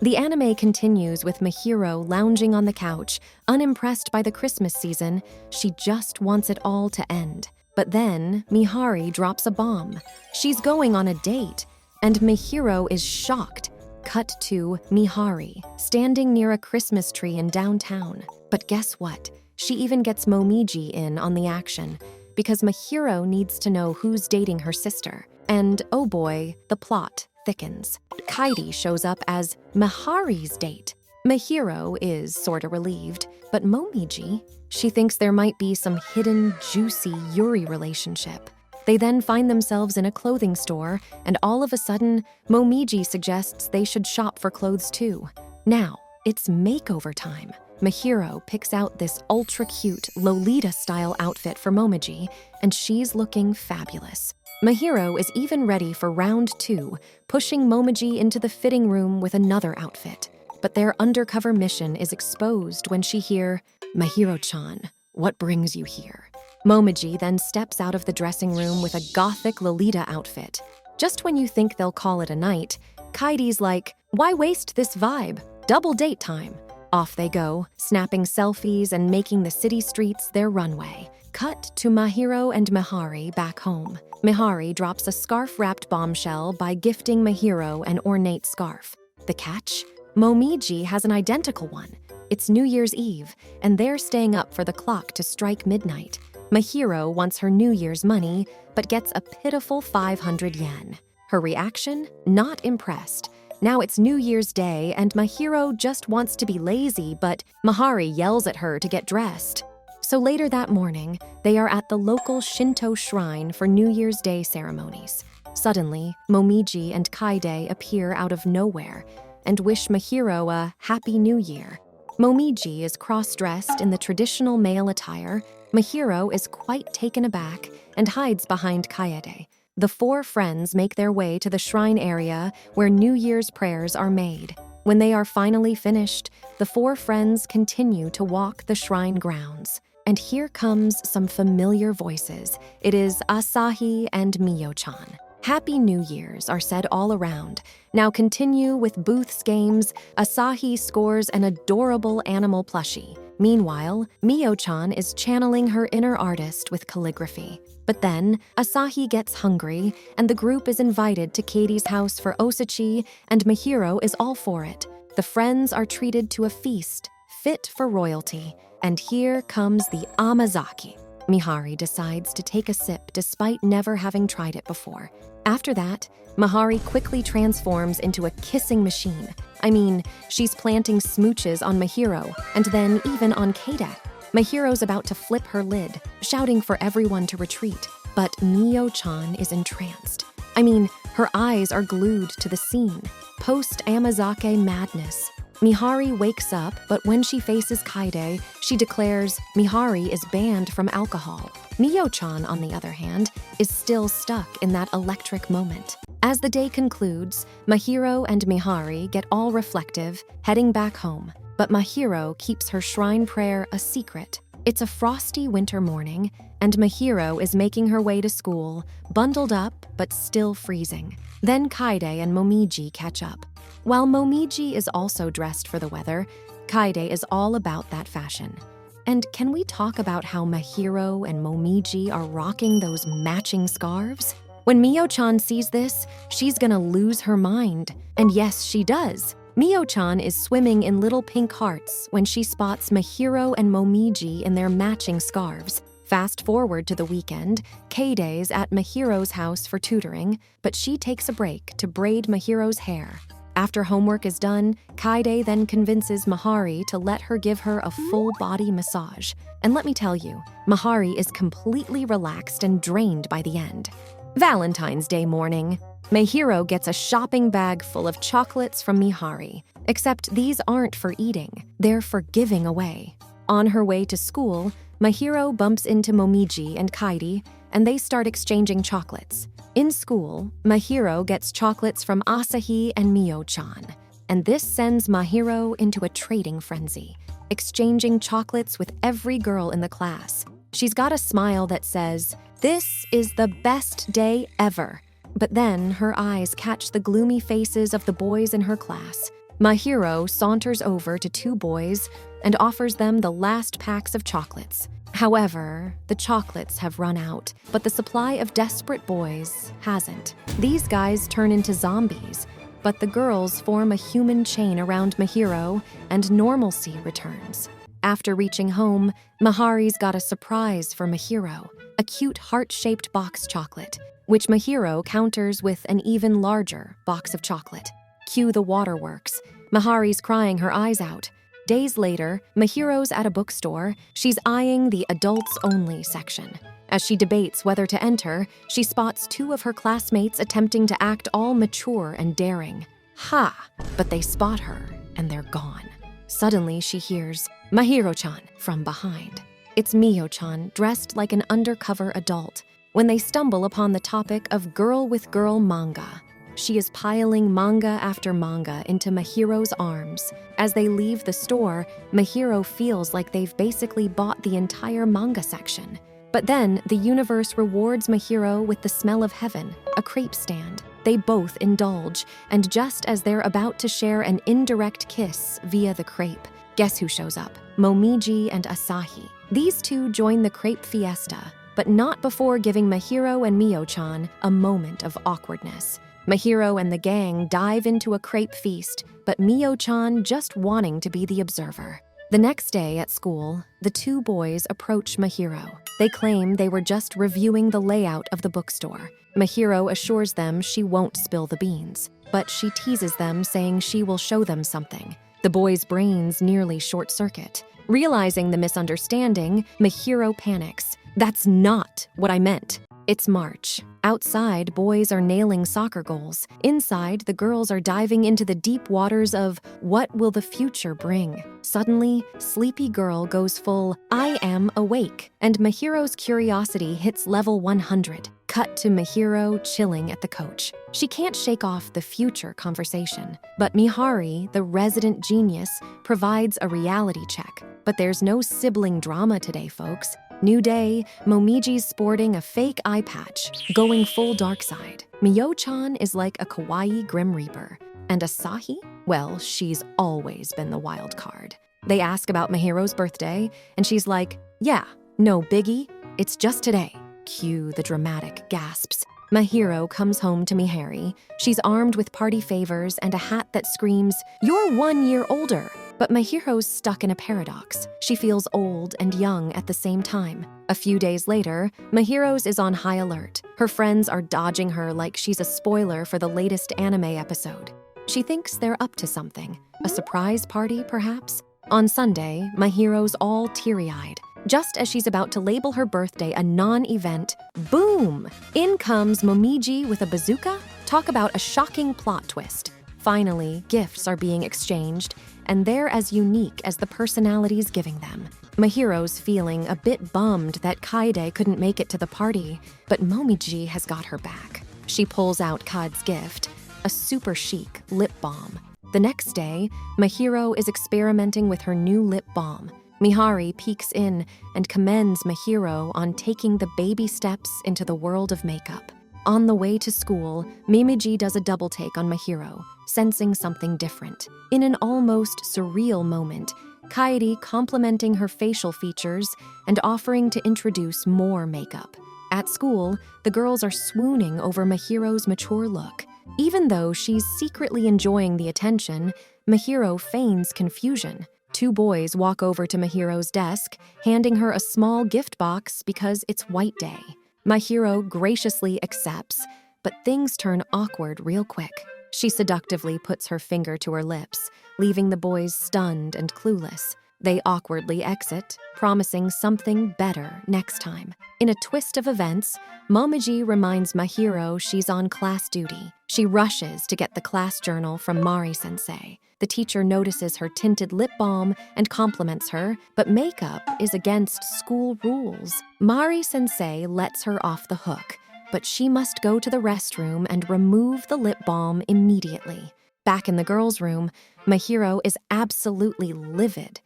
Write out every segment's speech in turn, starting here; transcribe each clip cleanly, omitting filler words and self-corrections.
The anime continues with Mahiro lounging on the couch, unimpressed by the Christmas season. She just wants it all to end. But then, Mihari drops a bomb. She's going on a date, and Mahiro is shocked. Cut to Mihari, standing near a Christmas tree in downtown. But guess what? She even gets Momiji in on the action, because Mahiro needs to know who's dating her sister. And oh boy, the plot thickens. Kaidi shows up as Mihari's date. Mahiro is sorta relieved, but Momiji, she thinks there might be some hidden, juicy Yuri relationship. They then find themselves in a clothing store, and all of a sudden, Momiji suggests they should shop for clothes too. Now, it's makeover time. Mahiro picks out this ultra-cute Lolita-style outfit for Momiji, and she's looking fabulous. Mahiro is even ready for round 2, pushing Momiji into the fitting room with another outfit. But their undercover mission is exposed when she hears, "Mahiro-chan, what brings you here?" Momiji then steps out of the dressing room with a gothic Lolita outfit. Just when you think they'll call it a night, Kaidi's like, "Why waste this vibe? Double date time." Off they go, snapping selfies and making the city streets their runway. Cut to Mahiro and Mihari back home. Mihari drops a scarf-wrapped bombshell by gifting Mahiro an ornate scarf. The catch? Momiji has an identical one. It's New Year's Eve, and they're staying up for the clock to strike midnight. Mahiro wants her New Year's money, but gets a pitiful 500 yen. Her reaction? Not impressed. Now it's New Year's Day, and Mahiro just wants to be lazy, but Mihari yells at her to get dressed. So later that morning, they are at the local Shinto shrine for New Year's Day ceremonies. Suddenly, Momiji and Kaide appear out of nowhere and wish Mahiro a Happy New Year. Momiji is cross-dressed in the traditional male attire. Mahiro is quite taken aback and hides behind Kaede. The 4 friends make their way to the shrine area where New Year's prayers are made. When they are finally finished, the 4 friends continue to walk the shrine grounds. And here comes some familiar voices. It is Asahi and Mio-chan. Happy New Year's are said all around. Now continue with Booth's games. Asahi scores an adorable animal plushie. Meanwhile, Mio-chan is channeling her inner artist with calligraphy. But then, Asahi gets hungry, and the group is invited to Katie's house for osachi, and Mahiro is all for it. The friends are treated to a feast, fit for royalty. And here comes the amazaki. Mihari decides to take a sip despite never having tried it before. After that, Mihari quickly transforms into a kissing machine. I mean, she's planting smooches on Mahiro, and then even on Kaide. Mahiro's about to flip her lid, shouting for everyone to retreat. But Mio-chan is entranced. I mean, her eyes are glued to the scene. Post-amazake madness. Mihari wakes up, but when she faces Kaide, she declares Mihari is banned from alcohol. Mio-chan, on the other hand, is still stuck in that electric moment. As the day concludes, Mahiro and Mihari get all reflective, heading back home. But Mahiro keeps her shrine prayer a secret. It's a frosty winter morning, and Mahiro is making her way to school, bundled up but still freezing. Then Kaide and Momiji catch up. While Momiji is also dressed for the weather, Kaide is all about that fashion. And can we talk about how Mahiro and Momiji are rocking those matching scarves? When Mio-chan sees this, she's gonna lose her mind. And yes, she does. Mio-chan is swimming in little pink hearts when she spots Mahiro and Momiji in their matching scarves. Fast forward to the weekend, Keide's at Mahiro's house for tutoring, but she takes a break to braid Mahiro's hair. After homework is done, Kaide then convinces Mihari to let her give her a full-body massage. And let me tell you, Mihari is completely relaxed and drained by the end. Valentine's Day morning. Mahiro gets a shopping bag full of chocolates from Mihari. Except these aren't for eating, they're for giving away. On her way to school, Mahiro bumps into Momiji and Kaide, and they start exchanging chocolates. In school, Mahiro gets chocolates from Asahi and Mio-chan, and this sends Mahiro into a trading frenzy, exchanging chocolates with every girl in the class. She's got a smile that says, "This is the best day ever." But then her eyes catch the gloomy faces of the boys in her class. Mahiro saunters over to two boys and offers them the last packs of chocolates. However, the chocolates have run out, but the supply of desperate boys hasn't. These guys turn into zombies, but the girls form a human chain around Mahiro, and normalcy returns. After reaching home, Mihari's got a surprise for Mahiro, a cute heart-shaped box chocolate, which Mahiro counters with an even larger box of chocolate. Cue the waterworks. Mihari's crying her eyes out. Days later, Mahiro's at a bookstore. She's eyeing the adults-only section. As she debates whether to enter, she spots two of her classmates attempting to act all mature and daring. Ha! But they spot her, and they're gone. Suddenly, she hears, "Mahiro-chan," from behind. It's Miyo-chan, dressed like an undercover adult, when they stumble upon the topic of girl-with-girl manga. She is piling manga after manga into Mahiro's arms. As they leave the store, Mahiro feels like they've basically bought the entire manga section. But then, the universe rewards Mahiro with the smell of heaven, a crepe stand. They both indulge, and just as they're about to share an indirect kiss via the crepe, guess who shows up? Momiji and Asahi. These two join the crepe fiesta, but not before giving Mahiro and Miyo-chan a moment of awkwardness. Mahiro and the gang dive into a crepe feast, but Miyo-chan just wanting to be the observer. The next day at school, the two boys approach Mahiro. They claim they were just reviewing the layout of the bookstore. Mahiro assures them she won't spill the beans, but she teases them, saying she will show them something. The boys' brains nearly short-circuit. Realizing the misunderstanding, Mahiro panics. "That's not what I meant." It's March. Outside, boys are nailing soccer goals. Inside, the girls are diving into the deep waters of what will the future bring. Suddenly, Sleepy Girl goes full, "I am awake," and Mahiro's curiosity hits level 100. Cut to Mahiro chilling at the coach. She can't shake off the future conversation. But Mihari, the resident genius, provides a reality check. But there's no sibling drama today, folks. New day, Momiji's sporting a fake eye patch, going full dark side. Miyo-chan is like a kawaii Grim Reaper. And Asahi? Well, she's always been the wild card. They ask about Mahiro's birthday, and she's like, "Yeah, no biggie, it's just today." Cue the dramatic gasps. Mahiro comes home to Mihari. She's armed with party favors and a hat that screams, "You're 1 year older." But Mahiro's stuck in a paradox. She feels old and young at the same time. A few days later, Mahiro's is on high alert. Her friends are dodging her like she's a spoiler for the latest anime episode. She thinks they're up to something. A surprise party, perhaps? On Sunday, Mahiro's all teary-eyed. Just as she's about to label her birthday a non-event, boom! In comes Momiji with a bazooka? Talk about a shocking plot twist. Finally, gifts are being exchanged, and they're as unique as the personalities giving them. Mahiro's feeling a bit bummed that Kaede couldn't make it to the party, but Momiji has got her back. She pulls out Kade's gift, a super chic lip balm. The next day, Mahiro is experimenting with her new lip balm. Mihari peeks in and commends Mahiro on taking the baby steps into the world of makeup. On the way to school, Mimiji does a double take on Mahiro, sensing something different. In an almost surreal moment, Kaede complimenting her facial features and offering to introduce more makeup. At school, the girls are swooning over Mahiro's mature look. Even though she's secretly enjoying the attention, Mahiro feigns confusion. Two boys walk over to Mahiro's desk, handing her a small gift box because it's White Day. Mahiro graciously accepts, but things turn awkward real quick. She seductively puts her finger to her lips, leaving the boys stunned and clueless. They awkwardly exit, promising something better next time. In a twist of events, Momiji reminds Mahiro she's on class duty. She rushes to get the class journal from Mari-sensei. The teacher notices her tinted lip balm and compliments her, but makeup is against school rules. Mari-sensei lets her off the hook, but she must go to the restroom and remove the lip balm immediately. Back in the girls' room, Mahiro is absolutely livid.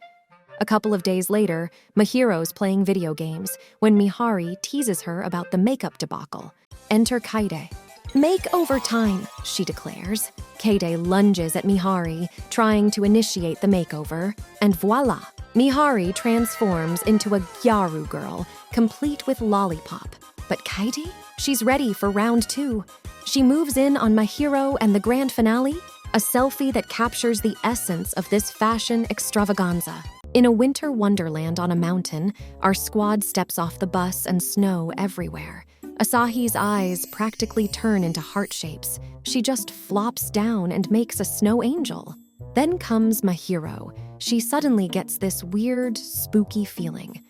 A couple of days later, Mahiro's playing video games when Mihari teases her about the makeup debacle. Enter Kaede. Makeover time, she declares. Kaede lunges at Mihari, trying to initiate the makeover, and voila! Mihari transforms into a gyaru girl, complete with lollipop. But Kaede? She's ready for round 2. She moves in on Mahiro and the grand finale, a selfie that captures the essence of this fashion extravaganza. In a winter wonderland on a mountain, our squad steps off the bus and snow everywhere. Asahi's eyes practically turn into heart shapes. She just flops down and makes a snow angel. Then comes Mahiro. She suddenly gets this weird, spooky feeling.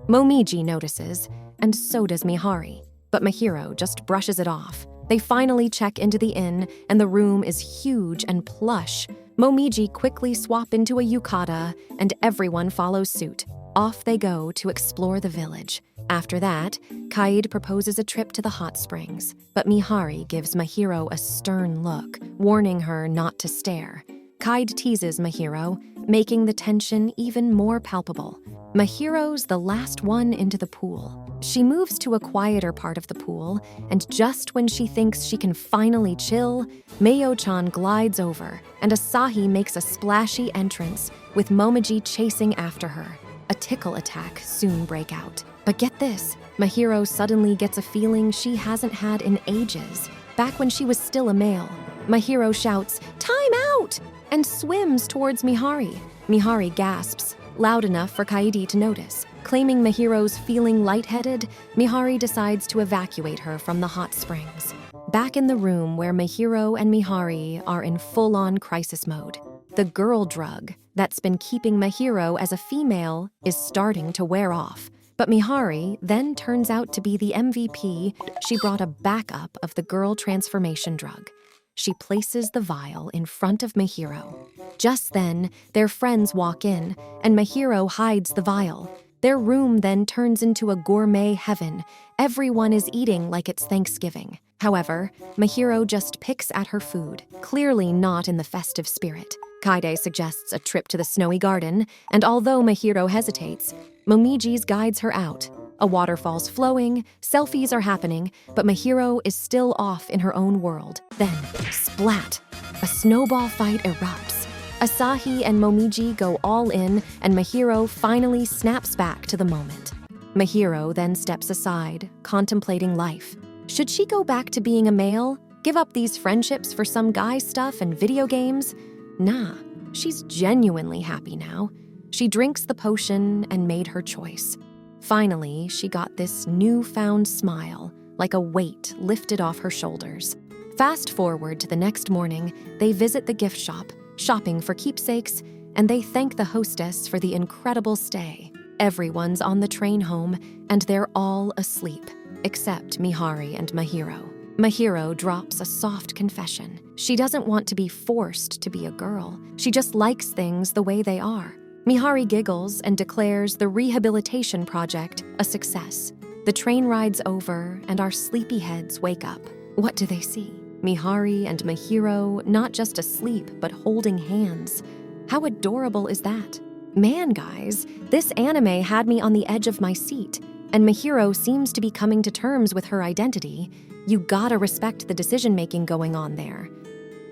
Momiji notices, and so does Mihari. But Mahiro just brushes it off. They finally check into the inn, and the room is huge and plush. Momiji quickly swap into a yukata, and everyone follows suit. Off they go to explore the village. After that, Kaede proposes a trip to the hot springs, but Mihari gives Mahiro a stern look, warning her not to stare. Kaede teases Mahiro, making the tension even more palpable. Mahiro's the last one into the pool. She moves to a quieter part of the pool, and just when she thinks she can finally chill, Mayo-chan glides over, and Asahi makes a splashy entrance, with Momiji chasing after her. A tickle attack soon breaks out. But get this, Mahiro suddenly gets a feeling she hasn't had in ages. Back when she was still a male, Mahiro shouts, "Time out!" and swims towards Mihari. Mihari gasps, loud enough for Kaede to notice. Claiming Mahiro's feeling lightheaded, Mihari decides to evacuate her from the hot springs. Back in the room where Mahiro and Mihari are in full-on crisis mode, the girl drug that's been keeping Mahiro as a female is starting to wear off. But Mihari then turns out to be the MVP. She brought a backup of the girl transformation drug. She places the vial in front of Mahiro. Just then, their friends walk in, and Mahiro hides the vial. Their room then turns into a gourmet heaven. Everyone is eating like it's Thanksgiving. However, Mahiro just picks at her food, clearly not in the festive spirit. Kaede suggests a trip to the snowy garden, and although Mahiro hesitates, Momiji guides her out. A waterfall's flowing, selfies are happening, but Mahiro is still off in her own world. Then, splat! A snowball fight erupts. Asahi and Momiji go all in, and Mahiro finally snaps back to the moment. Mahiro then steps aside, contemplating life. Should she go back to being a male? Give up these friendships for some guy stuff and video games? Nah, she's genuinely happy now. She drinks the potion and made her choice. Finally, she got this newfound smile, like a weight lifted off her shoulders. Fast forward to the next morning, they visit the gift shop, shopping for keepsakes, and they thank the hostess for the incredible stay. Everyone's on the train home, and they're all asleep, except Mihari and Mahiro. Mahiro drops a soft confession. She doesn't want to be forced to be a girl. She just likes things the way they are. Mihari giggles and declares the rehabilitation project a success. The train rides over, and our sleepyheads wake up. What do they see? Mihari and Mahiro not just asleep, but holding hands. How adorable is that? Man, guys, this anime had me on the edge of my seat, and Mahiro seems to be coming to terms with her identity. You gotta respect the decision-making going on there.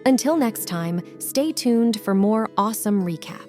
Until next time, stay tuned for more awesome recaps.